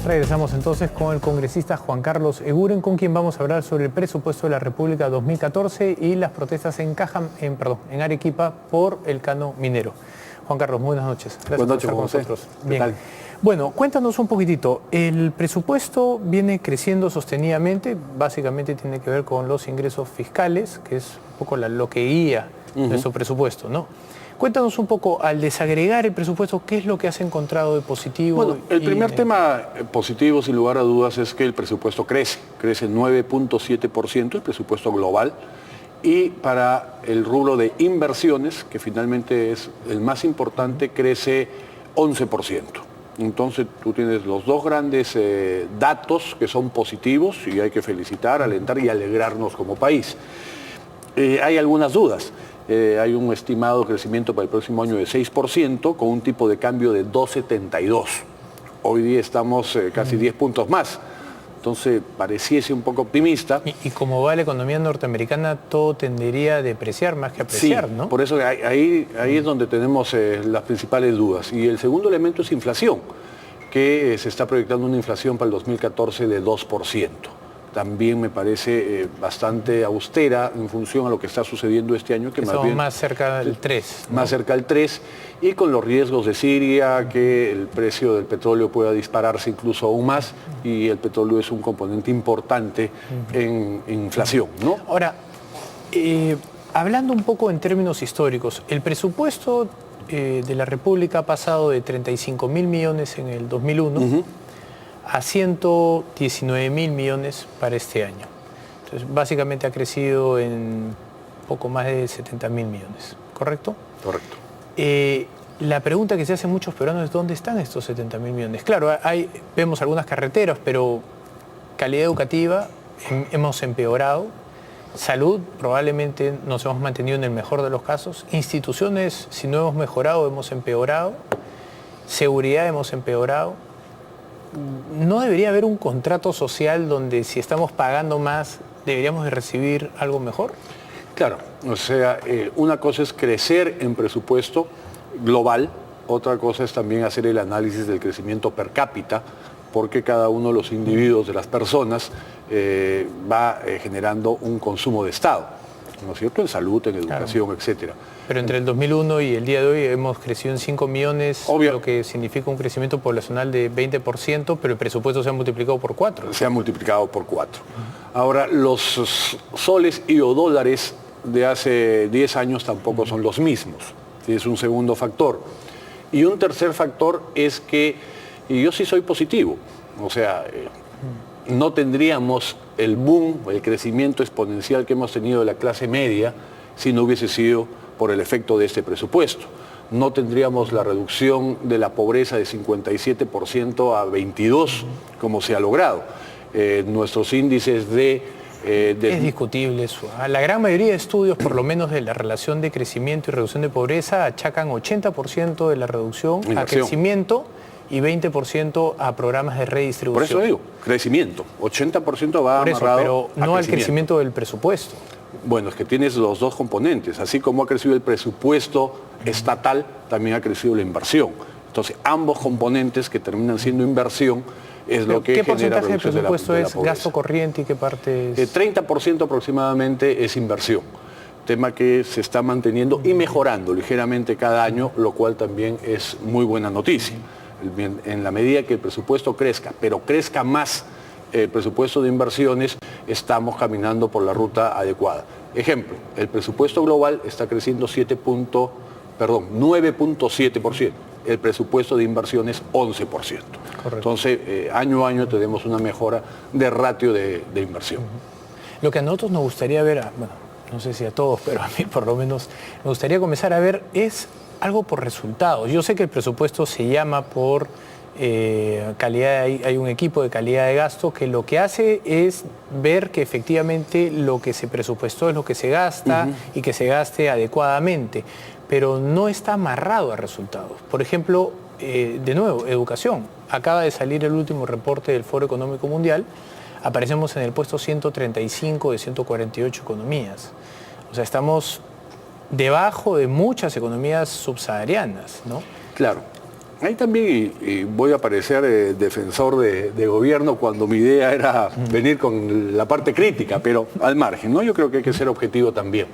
Regresamos entonces con el congresista Juan Carlos Eguren, con quien vamos a hablar sobre el presupuesto de la República 2014 y las protestas en Arequipa por el canon minero. Juan Carlos, buenas noches. Gracias por estar con nosotros. Bien. ¿Qué tal? Bueno, cuéntanos un poquitito. El presupuesto viene creciendo sostenidamente, básicamente tiene que ver con los ingresos fiscales, que es un poco lo que guía nuestro presupuesto, ¿no? Cuéntanos un poco, al desagregar el presupuesto, ¿qué es lo que has encontrado de positivo? Bueno, el primer tema positivo, sin lugar a dudas, es que el presupuesto crece 9.7%, el presupuesto global, y para el rubro de inversiones, que finalmente es el más importante, crece 11%. Entonces tú tienes los dos grandes datos que son positivos y hay que felicitar, alentar y alegrarnos como país. Hay algunas dudas. Hay un estimado crecimiento para el próximo año de 6% con un tipo de cambio de 2.72. Hoy día estamos casi 10 puntos más. Entonces pareciese un poco optimista. Y como va la economía norteamericana, todo tendería a depreciar más que a apreciar, sí, ¿no? Por eso ahí es donde tenemos las principales dudas. Y el segundo elemento es inflación, que se está proyectando una inflación para el 2014 de 2%. También me parece bastante austera en función a lo que está sucediendo este año. Que estamos más bien, más cerca del 3. ¿no? Más cerca del 3, y con los riesgos de Siria, que el precio del petróleo pueda dispararse incluso aún más, y el petróleo es un componente importante en inflación, ¿no? Ahora, hablando un poco en términos históricos, el presupuesto de la República ha pasado de 35.000 millones en el 2001 a 119.000 millones para este año. Entonces, básicamente ha crecido en poco más de 70.000 millones, ¿correcto? Correcto. La pregunta que se hacen muchos peruanos es ¿dónde están estos 70.000 millones? Claro, vemos algunas carreteras, pero calidad educativa hemos empeorado, salud probablemente nos hemos mantenido en el mejor de los casos, instituciones si no hemos mejorado hemos empeorado, seguridad hemos empeorado. ¿No debería haber un contrato social donde si estamos pagando más deberíamos de recibir algo mejor? Claro, o sea, una cosa es crecer en presupuesto global, otra cosa es también hacer el análisis del crecimiento per cápita, porque cada uno de los individuos de las personas va generando un consumo de Estado, ¿no es cierto? En salud, en educación, claro, etcétera. Pero entre el 2001 y el día de hoy hemos crecido en 5 millones, obvio, lo que significa un crecimiento poblacional de 20%, pero el presupuesto se ha multiplicado por 4. Se ha multiplicado por 4. Ahora, los soles y o dólares de hace 10 años tampoco son los mismos. Es un segundo factor. Y un tercer factor es que, y yo sí soy positivo, o sea, no tendríamos el boom, el crecimiento exponencial que hemos tenido de la clase media si no hubiese sido por el efecto de este presupuesto. No tendríamos la reducción de la pobreza de 57% a 22%, como se ha logrado. Nuestros índices es discutible eso. La gran mayoría de estudios, por lo menos de la relación de crecimiento y reducción de pobreza, achacan 80% de la reducción a crecimiento y 20% a programas de redistribución. Por eso digo, crecimiento. 80% va amarrado pero no al crecimiento del presupuesto. Bueno, es que tienes los dos componentes. Así como ha crecido el presupuesto estatal, también ha crecido la inversión. Entonces, ambos componentes que terminan siendo inversión es lo que genera reducción de la pobreza. ¿Qué porcentaje del presupuesto es gasto corriente y qué parte es? 30% aproximadamente es inversión. Tema que se está manteniendo y mejorando ligeramente cada año, lo cual también es muy buena noticia. En la medida que el presupuesto crezca, pero crezca más el presupuesto de inversiones, estamos caminando por la ruta adecuada. Ejemplo, el presupuesto global está creciendo 9.7%. El presupuesto de inversiones 11%. Correcto. Entonces, año a año tenemos una mejora de ratio de inversión. Lo que a nosotros nos gustaría ver, bueno, no sé si a todos, pero a mí por lo menos me gustaría comenzar a ver es algo por resultados. Yo sé que el presupuesto se llama por calidad, hay un equipo de calidad de gasto que lo que hace es ver que efectivamente lo que se presupuestó es lo que se gasta y que se gaste adecuadamente, pero no está amarrado a resultados. Por ejemplo, de nuevo, educación. Acaba de salir el último reporte del Foro Económico Mundial, aparecemos en el puesto 135 de 148 economías. O sea, estamos debajo de muchas economías subsaharianas, ¿no? Claro. Ahí también y voy a parecer defensor de gobierno cuando mi idea era venir con la parte crítica, pero al margen, ¿no? Yo creo que hay que ser objetivo también.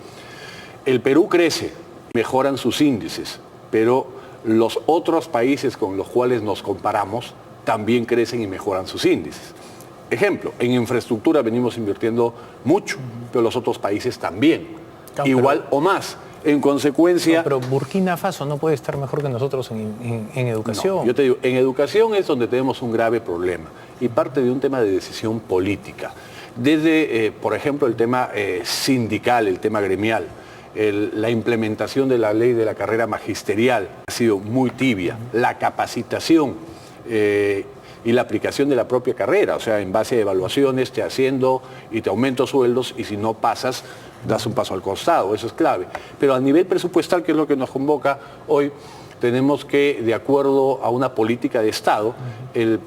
El Perú crece, mejoran sus índices, pero los otros países con los cuales nos comparamos también crecen y mejoran sus índices. Ejemplo, en infraestructura venimos invirtiendo mucho, pero los otros países también, Claro, igual o más. En consecuencia... No, pero Burkina Faso no puede estar mejor que nosotros en educación. No, yo te digo, en educación es donde tenemos un grave problema y parte de un tema de decisión política. Desde, por ejemplo, el tema sindical, el tema gremial, la implementación de la ley de la carrera magisterial ha sido muy tibia. La capacitación y la aplicación de la propia carrera, o sea, en base a evaluaciones te asciendo y te aumento sueldos y si no pasas, das un paso al costado, eso es clave. Pero a nivel presupuestal, que es lo que nos convoca hoy, tenemos que, de acuerdo a una política de Estado, el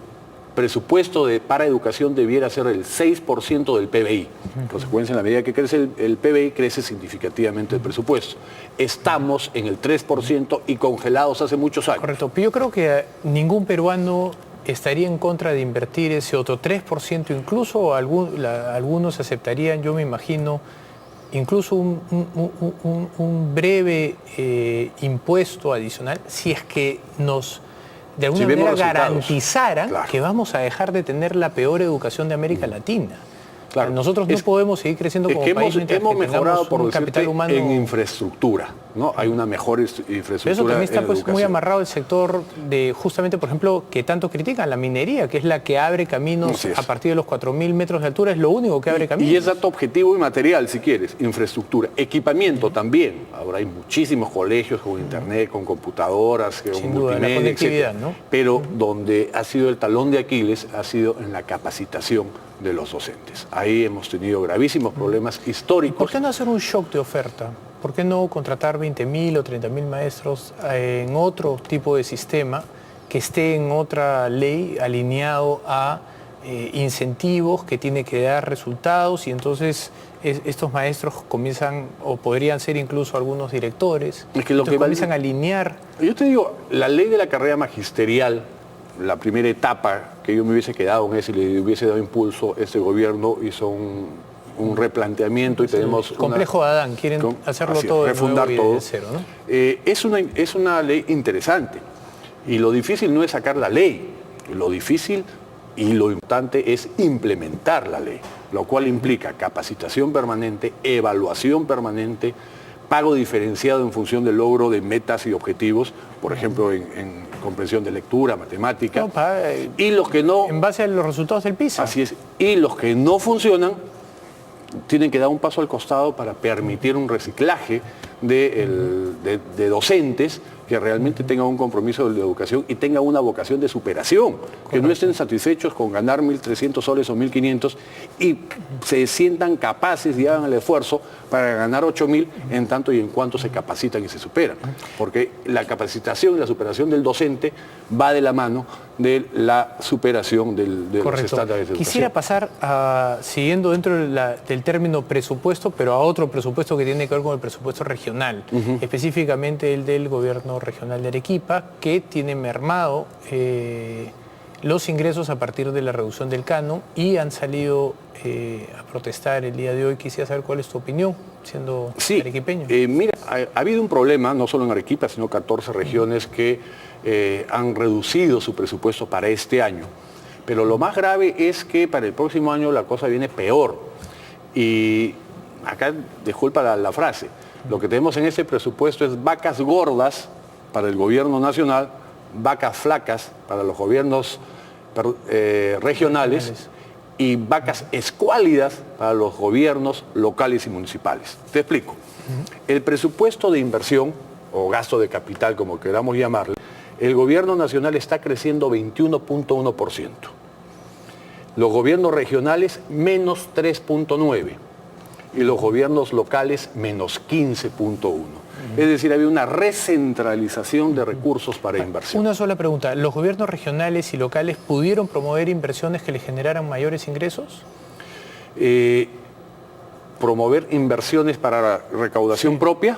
presupuesto para educación debiera ser el 6% del PBI. En consecuencia, en la medida que crece el PBI, crece significativamente el presupuesto. Estamos en el 3% y congelados hace muchos años. Correcto, pero yo creo que ningún peruano estaría en contra de invertir ese otro 3%, incluso algunos aceptarían, yo me imagino, incluso un breve impuesto adicional, si es que nos de alguna manera garantizaran que vamos a dejar de tener la peor educación de América Latina. Claro. Nosotros no podemos seguir creciendo como país mientras hemos mejorado por capital humano en infraestructura, ¿no? Hay una mejor infraestructura. Pero eso también está pues muy amarrado el sector de, justamente, por ejemplo, que tanto critican, la minería, que es la que abre caminos a partir de los 4.000 metros de altura, es lo único que abre caminos. Y es dato objetivo y material, si quieres, infraestructura. Equipamiento también. Ahora hay muchísimos colegios con internet, con computadoras, con multimedia, la conectividad, etc. ¿no? Pero donde ha sido el talón de Aquiles ha sido en la capacitación de los docentes. Ahí hemos tenido gravísimos problemas históricos. ¿Por qué no hacer un shock de oferta? ¿Por qué no contratar 20.000 o 30.000 maestros en otro tipo de sistema que esté en otra ley alineado a incentivos que tiene que dar resultados y entonces estos maestros comienzan o podrían ser incluso algunos directores comienzan a alinear? Yo te digo, la ley de la carrera magisterial, la primera etapa que yo me hubiese quedado en eso y le hubiese dado impulso, este gobierno hizo un replanteamiento y tenemos... Complejo de Adán, quieren hacerlo todo de refundar nuevo y todo. de cero, ¿no? Es una ley interesante y lo difícil no es sacar la ley, lo difícil y lo importante es implementar la ley, lo cual implica capacitación permanente, evaluación permanente, pago diferenciado en función del logro de metas y objetivos, por ejemplo, en comprensión de lectura, matemática, y los que no... En base a los resultados del PISA. Así es. Y los que no funcionan tienen que dar un paso al costado para permitir un reciclaje de docentes que realmente tengan un compromiso de educación y tengan una vocación de superación, que no estén satisfechos con ganar 1.300 soles o 1.500 y se sientan capaces y hagan el esfuerzo para ganar 8.000 en tanto y en cuanto se capacitan y se superan. Porque la capacitación y la superación del docente va de la mano de la superación de los estándares de educación. Quisiera pasar, siguiendo dentro del término presupuesto, pero a otro presupuesto que tiene que ver con el presupuesto regional, específicamente el del gobierno regional de Arequipa, que tiene mermado los ingresos a partir de la reducción del canon y han salido a protestar el día de hoy. Quisiera saber cuál es tu opinión, siendo arequipeño. Mira, ha habido un problema, no solo en Arequipa, sino 14 regiones que han reducido su presupuesto para este año. Pero lo más grave es que para el próximo año la cosa viene peor. Y acá, disculpa la frase, lo que tenemos en este presupuesto es vacas gordas para el gobierno nacional, vacas flacas para los gobiernos regionales y vacas escuálidas para los gobiernos locales y municipales. Te explico. El presupuesto de inversión o gasto de capital, como queramos llamarle, el gobierno nacional está creciendo 21.1%. Los gobiernos regionales menos 3.9% y los gobiernos locales menos 15.1%. Es decir, había una recentralización de recursos para inversión. Una sola pregunta, ¿los gobiernos regionales y locales pudieron promover inversiones que les generaran mayores ingresos? Promover inversiones para recaudación propia,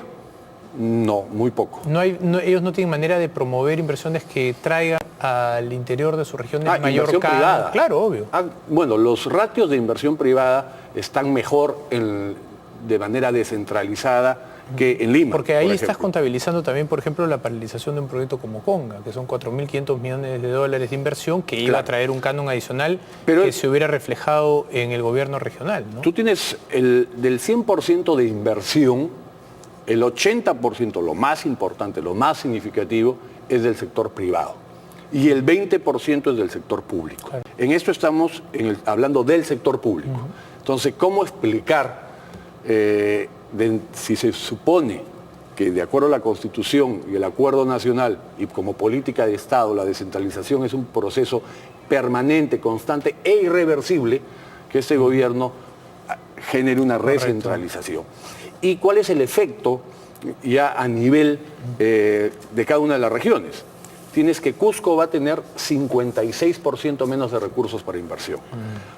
No, muy poco. Ellos no tienen manera de promover inversiones que traigan al interior de sus regiones mayor inversión privada. Claro, obvio. Bueno, los ratios de inversión privada están mejor de manera descentralizada que en Lima. Porque ahí estás contabilizando también, por ejemplo, la paralización de un proyecto como Conga, que son 4.500 millones de dólares de inversión que iba a traer un canon adicional que se hubiera reflejado en el gobierno regional, ¿no? Tú tienes del 100% de inversión, el 80%, lo más importante, lo más significativo, es del sector privado. Y el 20% es del sector público. Claro. En esto estamos hablando del sector público. Entonces, ¿cómo explicar si se supone que de acuerdo a la Constitución y el Acuerdo Nacional y como política de Estado, la descentralización es un proceso permanente, constante e irreversible, que este gobierno genere una recentralización? ¿Y cuál es el efecto ya a nivel de cada una de las regiones? Tienes que Cusco va a tener 56% menos de recursos para inversión.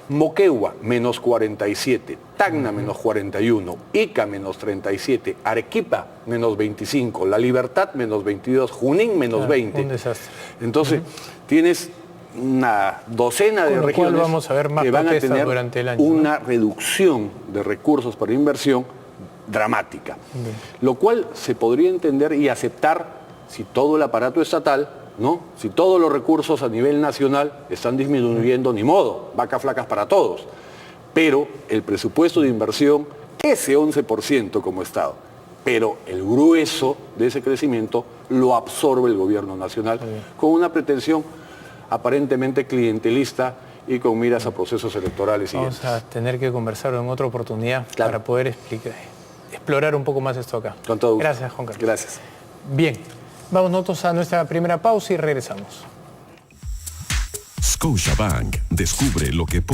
Moquegua, menos 47. Tacna, menos 41. Ica, menos 37. Arequipa, menos 25. La Libertad, menos 22. Junín, menos 20. Un desastre. Entonces, tienes una docena de regiones vamos a ver más que van a tener durante el año, una reducción de recursos para inversión dramática. Lo cual se podría entender y aceptar si todo el aparato estatal, ¿no? Si todos los recursos a nivel nacional están disminuyendo, ni modo, vacas flacas para todos. Pero el presupuesto de inversión, ese 11% como Estado, pero el grueso de ese crecimiento lo absorbe el gobierno nacional con una pretensión aparentemente clientelista y con miras a procesos electorales. Vamos a tener que conversar en otra oportunidad para poder explorar un poco más esto acá. Con todo gusto. Gracias, Juan Carlos. Gracias. Bien. Vamos nosotros a nuestra primera pausa y regresamos. Scotiabank, descubre lo que puede.